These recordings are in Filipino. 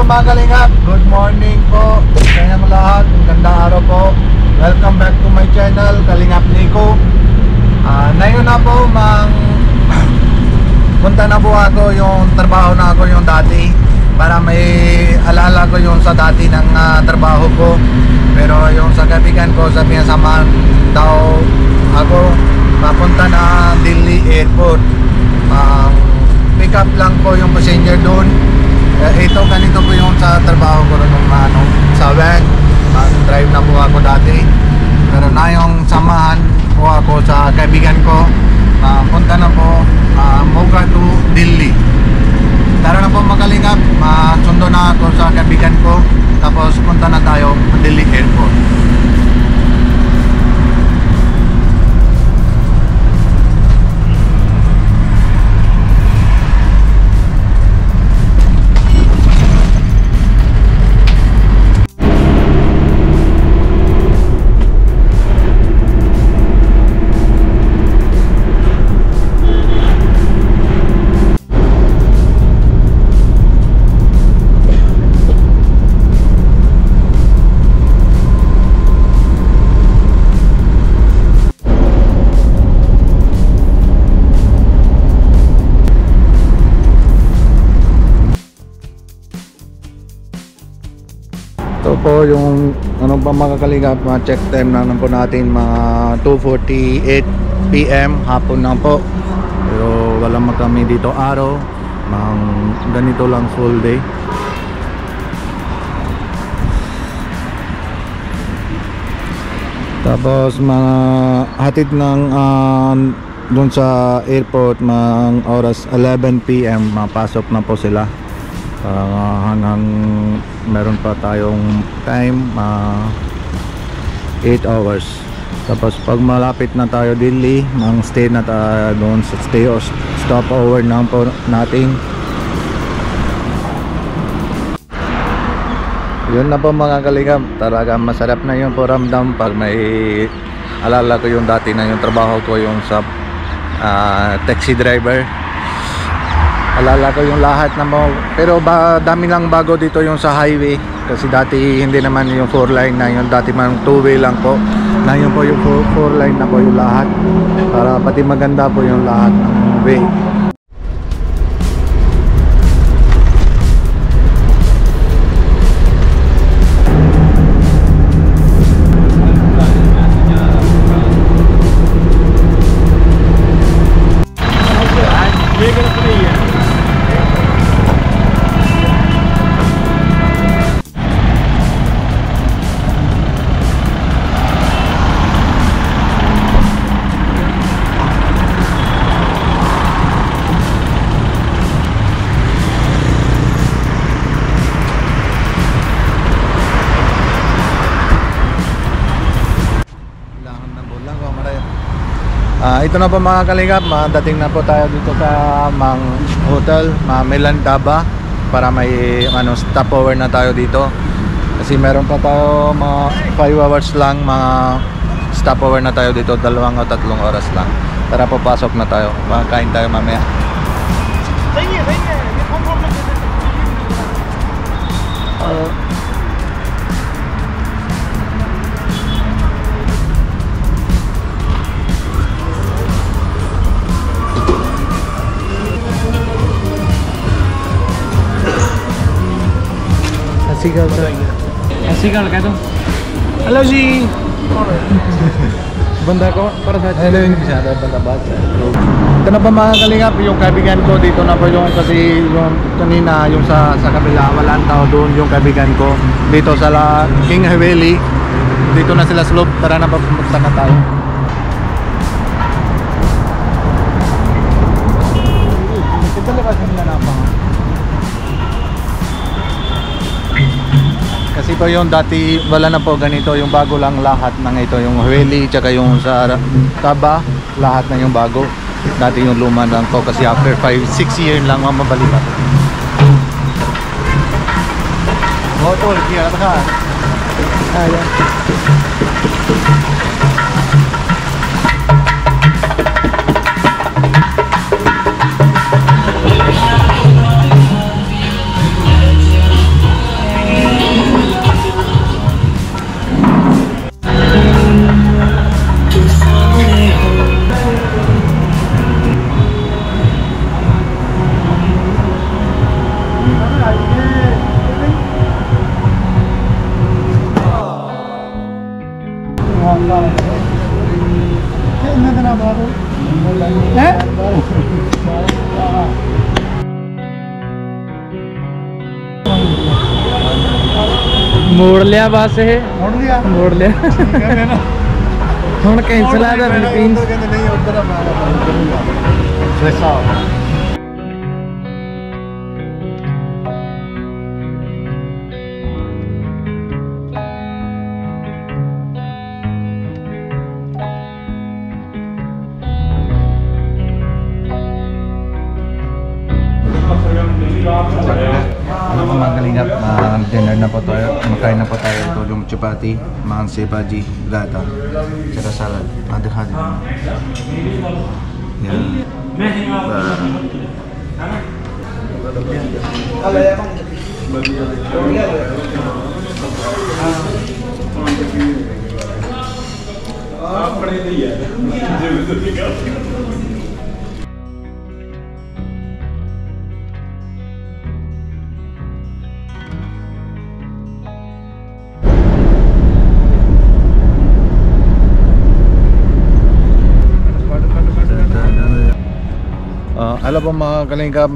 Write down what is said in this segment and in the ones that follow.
mga kalingap, good morning po sa inyong lahat, magandang araw po. Welcome back to my channel, Kalingap Nico. Ngayon na po, punta na po ako yung trabaho na ako yung dati, para may alala ko yung sa dati ng trabaho ko. Pero yung sa kaibigan ko, sabi niya samahan daw ako papunta na Delhi Airport. Pick up lang po yung passenger doon. Ito ganito po yung sa trabaho ko nung sa van. Drive na po ako dati. Pero na yung samahan po ako sa kaibigan ko. Punta na po Moga to Delhi. Tara na po makalingap. Sundo na ako sa kaibigan ko. Tapos punta na tayo sa Delhi Airport. Ito po yung ano pa mga kalingap, check time na po natin, mga 2:48 PM hapon na po. Pero wala kami dito araw, ganito lang full day. Tapos mga hatid ng doon sa airport mga oras 11 PM mapasok na po sila. Hanggang meron pa tayong time 8 hours. Tapos pag malapit na tayo Delhi, stay na tayo doon sa stopover na po natin. Yun na po mga kalingap, talaga masarap na yung paramdam pag may alala ko yung dati na yung trabaho ko yung sa taxi driver. Alala ko yung lahat na mo, pero dami lang bago dito yung sa highway, kasi dati hindi naman yung 4 line na yung dati man 2-way lang po. Ngayon po yung 4 line na po yung lahat, para pati maganda po yung lahat ng way. Ito na po mga kalingap, dating na po tayo dito sa hotel, Melandaba, para may stopover na tayo dito. Kasi meron pa tayo mga 5 hours lang, mga stopover na tayo dito, 2 o 3 oras lang. Tara po, pasok na tayo, makain tayo mamaya. Asigal ka to. Hello G. Banda ko para sa hello yung bisa banda bata. Ito na pa mga kalingap, yung kaibigan ko dito na po yung, kasi yung kanina yung sa kabila walang tao doon, yung kaibigan ko dito sa King Haveli. Dito na sila slope, tara na pa pumunta na tayo. Kita lepas nila na pa. Kasi po yung dati wala na po ganito, yung bago lang lahat ng ito, yung Haveli tsaka yung sa Taba, lahat na yung bago. Dati yung luma lang po, kasi after 5-6 years lang mamabalikan. Motor, kaya ka. Ayan. Eh? मोड़ लिया बस ये मोड़ लिया ਹੁਣ ਕੈਂਸਲ ਆ ਦਾ ਫਿਲੀਪੀਨਸ ਕਹਿੰਦੇ ਨਹੀਂ ਉੱਧਰ ਮੈਂ ਕਰੂੰਗਾ ਫੈਸਾ mga kalingap, dinner na po tayo, makain na po tayo ito yung chapati, mga sebaji, gata, saka salad, hadi-hadi. Yan. Alam po mga kalingap,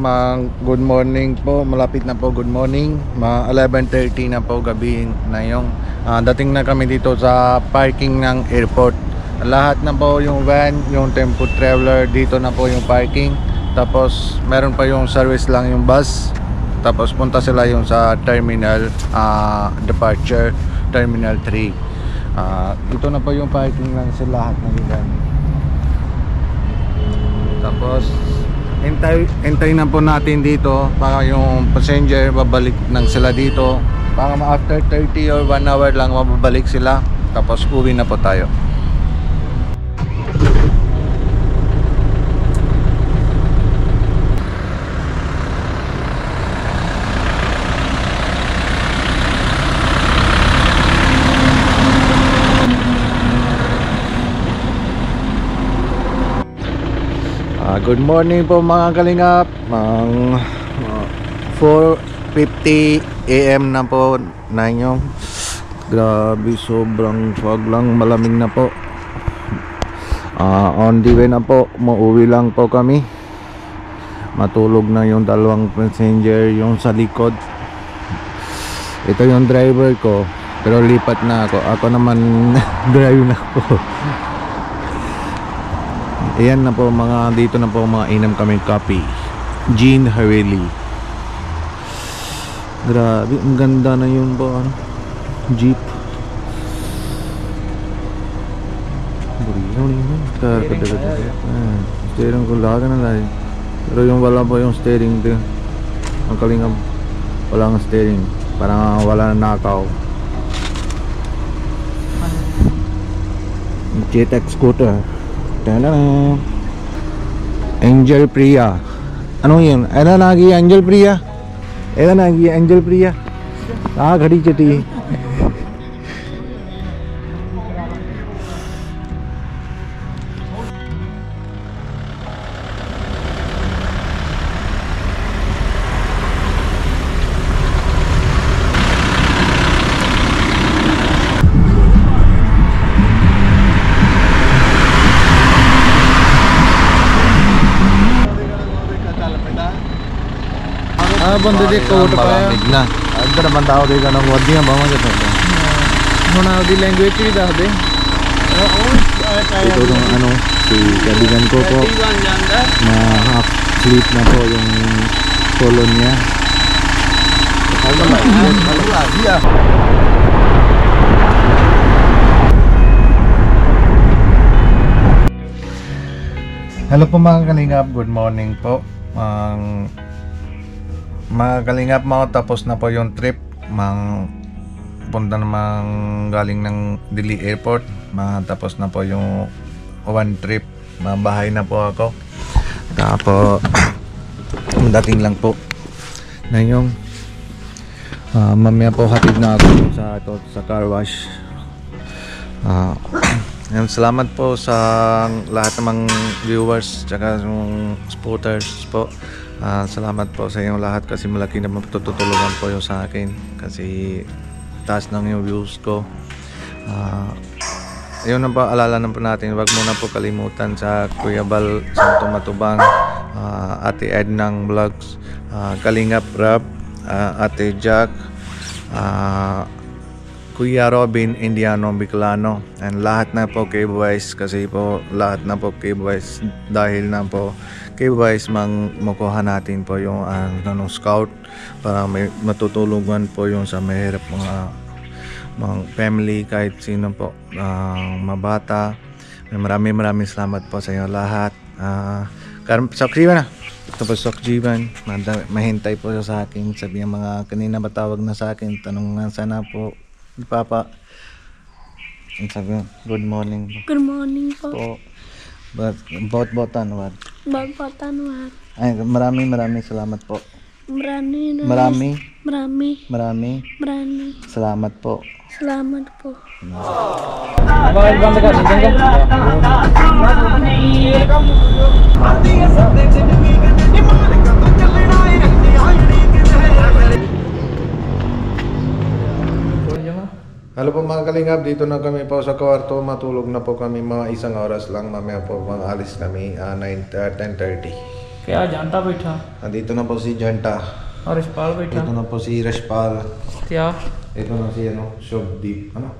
good morning po, malapit na po good morning, 11:30 na po gabi na yung dating na kami dito sa parking ng airport. Lahat na po yung van, yung tempo traveler, dito na po yung parking. Tapos meron pa yung service lang yung bus. Tapos punta sila yung sa terminal departure, terminal 3. Dito na po yung parking lang sa lahat ng van. Tapos hintay na po natin dito para yung passenger babalik nang sila dito, para after 30 or 1 hour lang mababalik sila, tapos uwi na po tayo. Good morning po mga kalingap. 4:50 AM na po na inyo. Grabe, sobrang fog lang, malamig na po. On the way na po, mauwi lang po kami. Matulog na yung dalawang passenger yung sa likod. Ito yung driver ko, pero lipat na ako. Ako naman drive na po. Ayan na po mga, dito na po mga inam kami coffee, Jean Hareli. Grabe, ang ganda na yun po, jeep. Steering ko laga na lang. Pero yung wala po yung steering din. Ang kalingap, wala ng steering, parang wala na nakaw. JTEC scooter. Angel Priya. Ano yun? Ano lagi Angel Priya? Ano lagi Angel Priya? Ghadi chati. ਬੰਦੇ ਦੇ ਕੋਟ ਪਾਇਆ ਨਾ ਇੱਧਰ ਬੰਦਾ ਉਹਦੇ ਨਾਲ ਵਧੀਆ ਬਾਵਾਂਗੇ ਤੁਹਾਡੇ ਹੁਣ ਆਪਦੀ ਲੈਂਗੁਏਜ ਵੀ ਦੱਸ ਦੇ ito yung ano si kaibigan ko po na half sleep na po yung solo niya. Hello po mga kalingap, good morning po. Mga kalingap, tapos na po yung trip. Punta namang galing ng Dili Airport. Tapos na po yung one trip. Bahay na po ako. Tapos dating lang po na yung mamaya po hatid na ako sa car wash. Salamat po sa lahat ng mga viewers tsaka yung supporters po. Salamat po sa inyong lahat kasi malaki na matutulungan po yung sa akin kasi taas ng yung views ko. Yun na po, alala na po natin, wag muna po kalimutan sa Kuya Bal Santo Matubang, Ate Ednang Vlogs, Kalingap Rap, Ate Jack, Kuya Robin Indiano Bicolano, and lahat na po K-Boys, kasi po lahat na po K-Boys, dahil na po K-Boys makuha natin po yung scout para may matutulungan po yung sa mahirap mga family, kahit sino po, mabata. Maraming salamat po sa inyo lahat. Sakjiban na. Ito po Sakjiban. Mahintay po siya sa akin. Sabi ng mga kanina batawag na sa akin. Tanong nga sana po ni Papa. Sabi, good morning po. Good morning po. Bot-botan, what? Bot-botan, what? Ay, maraming salamat po. Marami. Salamat po. Salamat po. Bakal bang dekat sini kan? Halo po mga kalingap, dito na kami po sa kwarto. Matulog na po kami mga isang oras lang. Mamaya po alis kami 10:30. क्या जानता बैठा Nandito na po si Janta. और रिशपाल बैठा Dito na po si Rashpal. क्या Ito na si Shobdeep. हाँ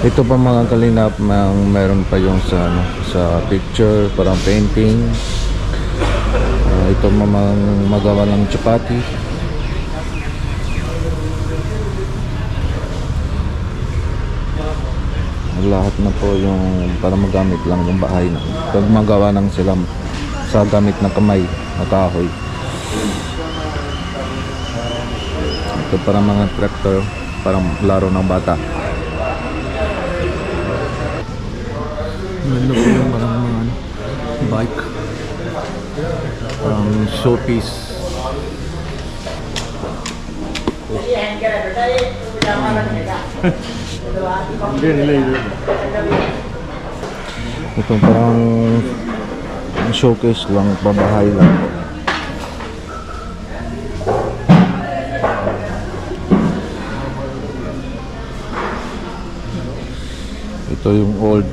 Ito pa mga kalingap, meron pa yung sa picture, parang painting. Ito mamang magawa ng chapati. Lahat na po yung para magamit lang yung bahay na. Pag magawa ng sila sa gamit na kamay, na kahoy. Ito parang mga tractor, parang laro ng bata. Ano po yung parang mga bike, parang showpiece. Ito parang showcase lang, pabahay lang. Ito yung old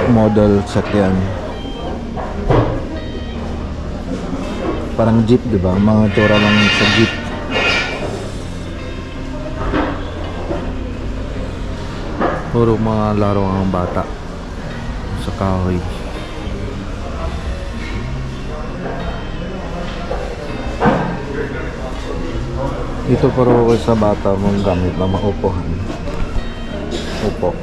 model sakyan, parang jeep, di ba? Mga tsura lang sa jeep. Puro mga laro ng bata sa kahoy. Ito pero sa bata mong gamit na maupuhan. Upo.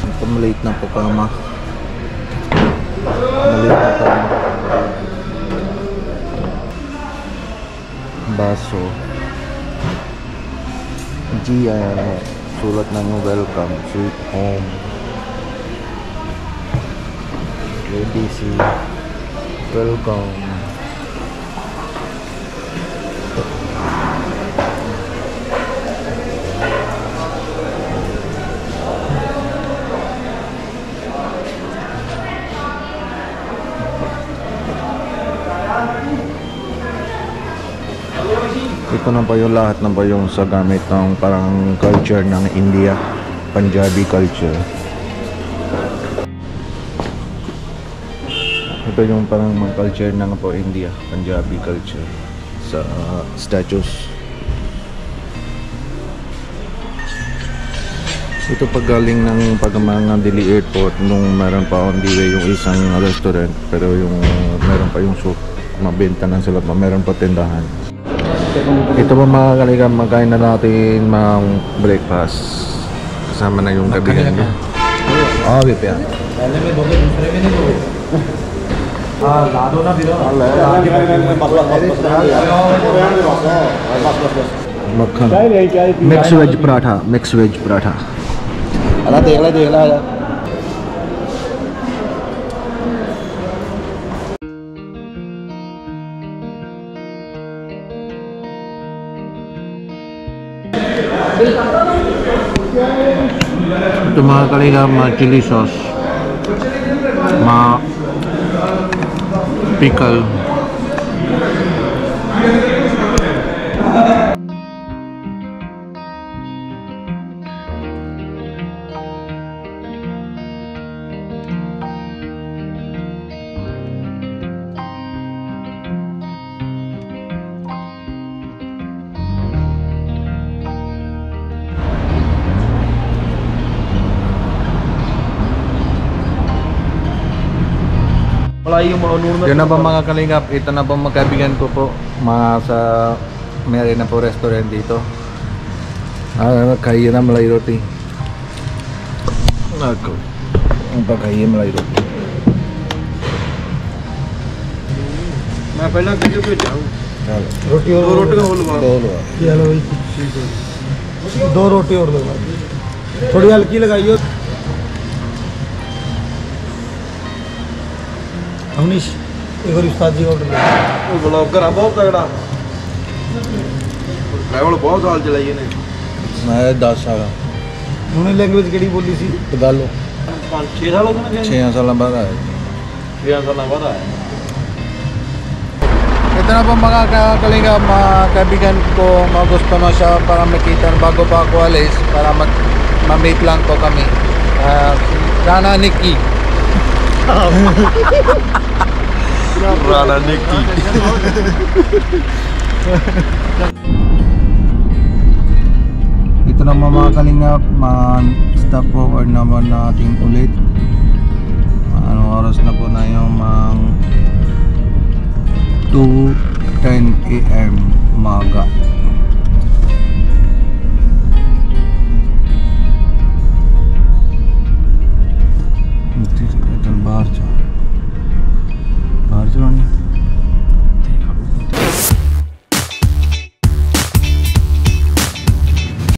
Ito, malate na po kama. Malipatan. Baso. G, sulat ng welcome, sweet home. ABC, welcome. Ito na pa yung lahat na ba yung sa gamit ng parang culture ng India, Punjabi culture. Ito yung parang mga culture ng po India, Punjabi culture sa statues. Ito pag galing ng mga Delhi Airport nung meron pa on the way yung isang restaurant, pero yung meron pa yung soup, mabenta ng sila, meron pa tindahan. Ito po mga kaligam, magkain na natin mga breakfast. Kasama na yung kaibigan niya. Oh, bipe yan. Makhan. Mixed veg paratha. Mixed veg paratha. Ala dekh la. Ito mga kaligam, chili sauce, pickle. Yun na ba mga kalingap, ito na ba magkaibigan ko po sa mayroon na po restaurant dito. Kaya na malay roti. Ako ang pagkaya malay roti. मैं पहला वीडियो पे जाऊं रोटी दो रोटी का बोलूंगा ये लो भाई, दो रोटी और लगवा थोड़ी हल्की लगाइयो अवनीश एक और उस्ताद जी का ऑर्डर वो ब्लॉगर है बहुत तगड़ा ट्रैवल बहुत साल चलाई ने मैं 10 साल उन्होंने लैंग्वेज केड़ी बोली सी गालो 6 साल हो गए 6 साल बाद आया 6 साल बाद आया ito na po mga kalingap, mga kaibigan ko, mga gusto na siya para makita bago pa ako alis, para ma-meet lang po kami. Rana Nikki. Rana Nikki Ito na mga kalingap, stop forward naman natin ulit. Anong oras na po na yung 2:10 AM umaga.